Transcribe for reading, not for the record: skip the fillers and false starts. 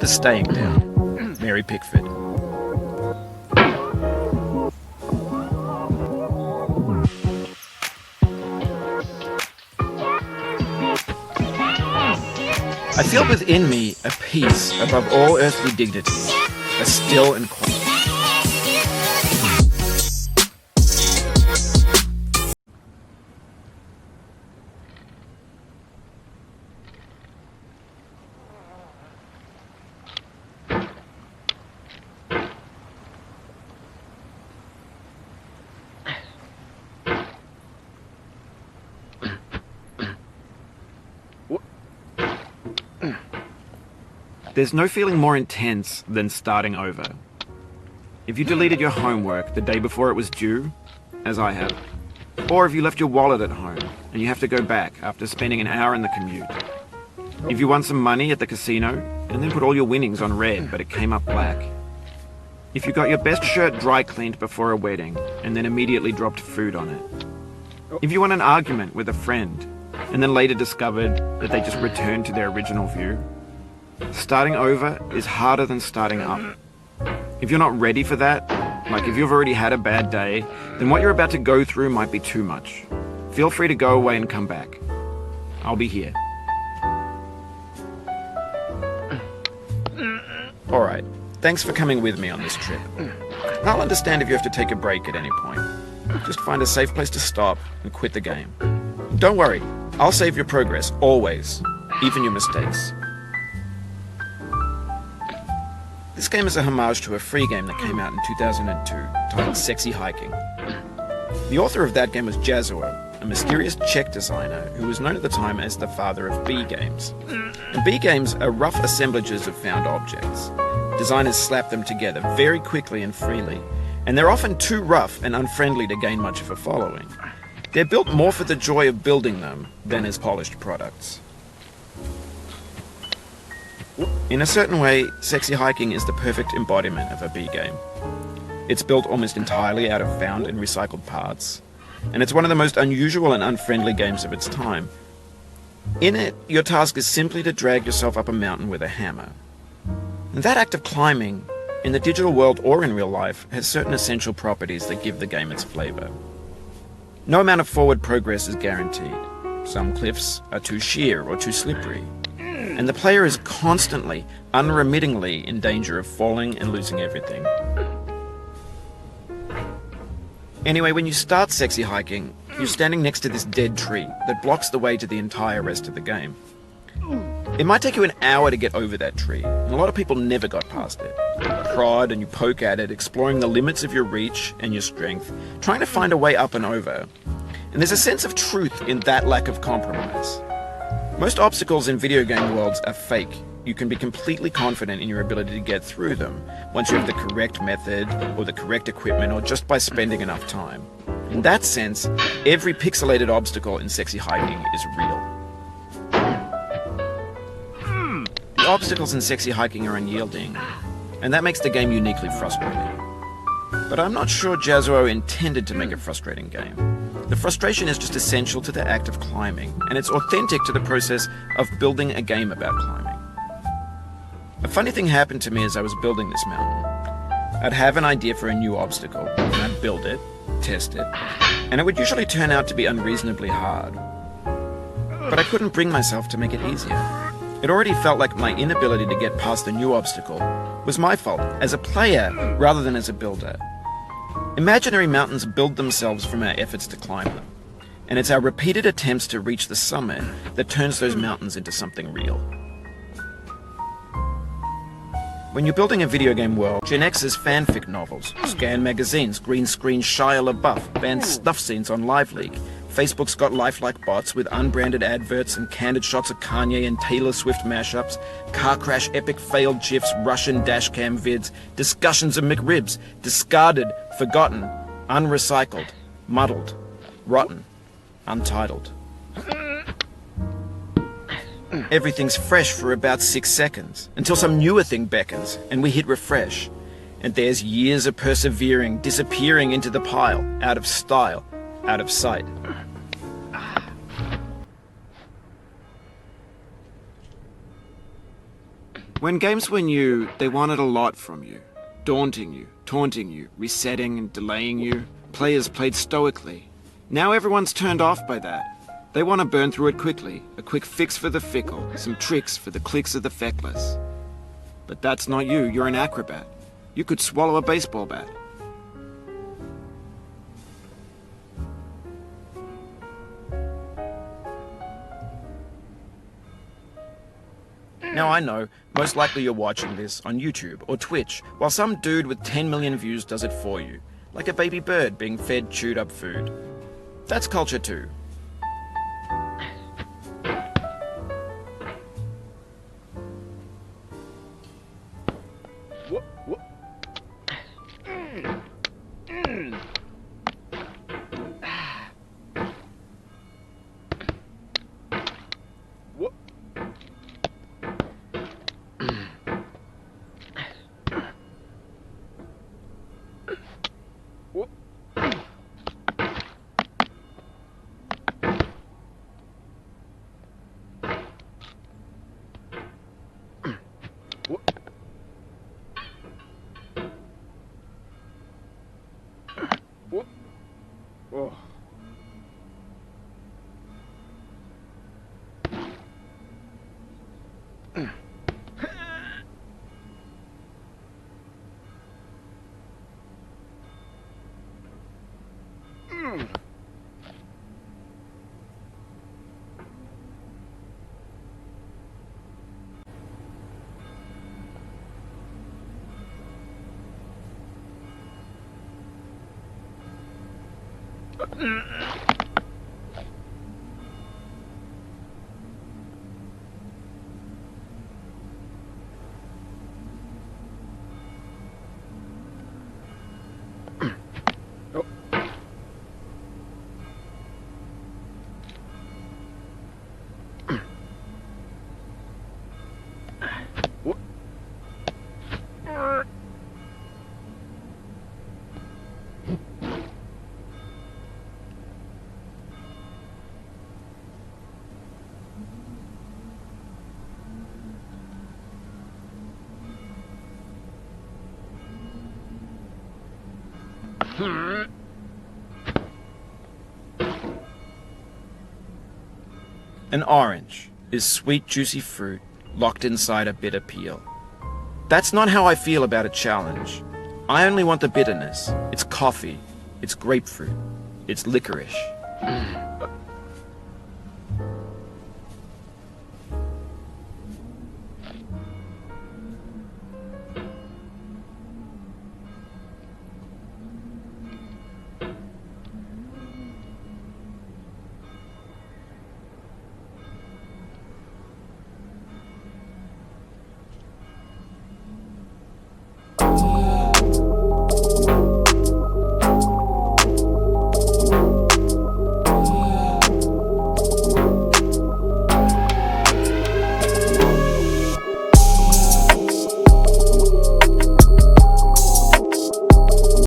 truth is staying down. Mary Pickford. I feel within me a peace above all earthly dignities, a still and quiet. There's no feeling more intense than starting over. If you deleted your homework the day before it was due, as I have, or if you left your wallet at home and you have to go back after spending an hour in the commute. If you won some money at the casino and then put all your winnings on red but it came up black. If you got your best shirt dry cleaned before a wedding and then immediately dropped food on it. If you won an argument with a friend and then later discovered that they just returned to their original view. Starting over is harder than starting up. If you're not ready for that, like if you've already had a bad day, then what you're about to go through might be too much. Feel free to go away and come back. I'll be here. Alright, thanks for coming with me on this trip. I'll understand if you have to take a break at any point. Just find a safe place to stop and quit the game. Don't worry, I'll save your progress, always, even your mistakes. This game is a homage to a free game that came out in 2002, titled Sexy Hiking. The author of that game was Jazuo, a mysterious Czech designer who was known at the time as the father of B games. And B games are rough assemblages of found objects. Designers slap them together very quickly and freely, and they're often too rough and unfriendly to gain much of a following. They're built more for the joy of building them than as polished products. In a certain way, Sexy Hiking is the perfect embodiment of a B game. It's built almost entirely out of found and recycled parts, and it's one of the most unusual and unfriendly games of its time. In it, your task is simply to drag yourself up a mountain with a hammer. And that act of climbing, in the digital world or in real life, has certain essential properties that give the game its flavor. No amount of forward progress is guaranteed. Some cliffs are too sheer or too slippery. And the player is constantly, unremittingly in danger of falling and losing everything. Anyway, when you start Sexy Hiking, you're standing next to this dead tree that blocks the way to the entire rest of the game. It might take you an hour to get over that tree, and a lot of people never got past it. You prod and you poke at it, exploring the limits of your reach and your strength, trying to find a way up and over. And there's a sense of truth in that lack of compromise. Most obstacles in video game worlds are fake. You can be completely confident in your ability to get through them once you have the correct method or the correct equipment or just by spending enough time. In that sense, every pixelated obstacle in Sexy Hiking is real. The obstacles in Sexy Hiking are unyielding, and that makes the game uniquely frustrating. But I'm not sure Jazuo intended to make a frustrating game. The frustration is just essential to the act of climbing, and it's authentic to the process of building a game about climbing. A funny thing happened to me as I was building this mountain. I'd have an idea for a new obstacle, and I'd build it, test it, and it would usually turn out to be unreasonably hard. But I couldn't bring myself to make it easier. It already felt like my inability to get past the new obstacle was my fault, as a player rather than as a builder. Imaginary mountains build themselves from our efforts to climb them, and it's our repeated attempts to reach the summit that turns those mountains into something real. When you're building a video game world, Gen X's fanfic novels, scan magazines, green screen Shia LaBeouf, banned stuff scenes on LiveLeak. Facebook's got lifelike bots with unbranded adverts and candid shots of Kanye and Taylor Swift mashups, car crash epic failed GIFs, Russian dashcam vids, discussions of McRibs, discarded, forgotten, unrecycled, muddled, rotten, untitled. Everything's fresh for about 6 seconds, until some newer thing beckons, and we hit refresh. And there's years of persevering, disappearing into the pile, out of style, out of sight. When games were new, they wanted a lot from you. Daunting you, taunting you, resetting and delaying you. Players played stoically. Now everyone's turned off by that. They want to burn through it quickly. A quick fix for the fickle, some tricks for the clicks of the feckless. But that's not you, you're an acrobat. You could swallow a baseball bat. Now I know, most likely you're watching this on YouTube or Twitch, while some dude with 10 million views does it for you, like a baby bird being fed chewed up food. That's culture too. Oh. An orange is sweet, juicy fruit locked inside a bitter peel. That's not how I feel about a challenge. I only want the bitterness. It's coffee. It's grapefruit. It's licorice.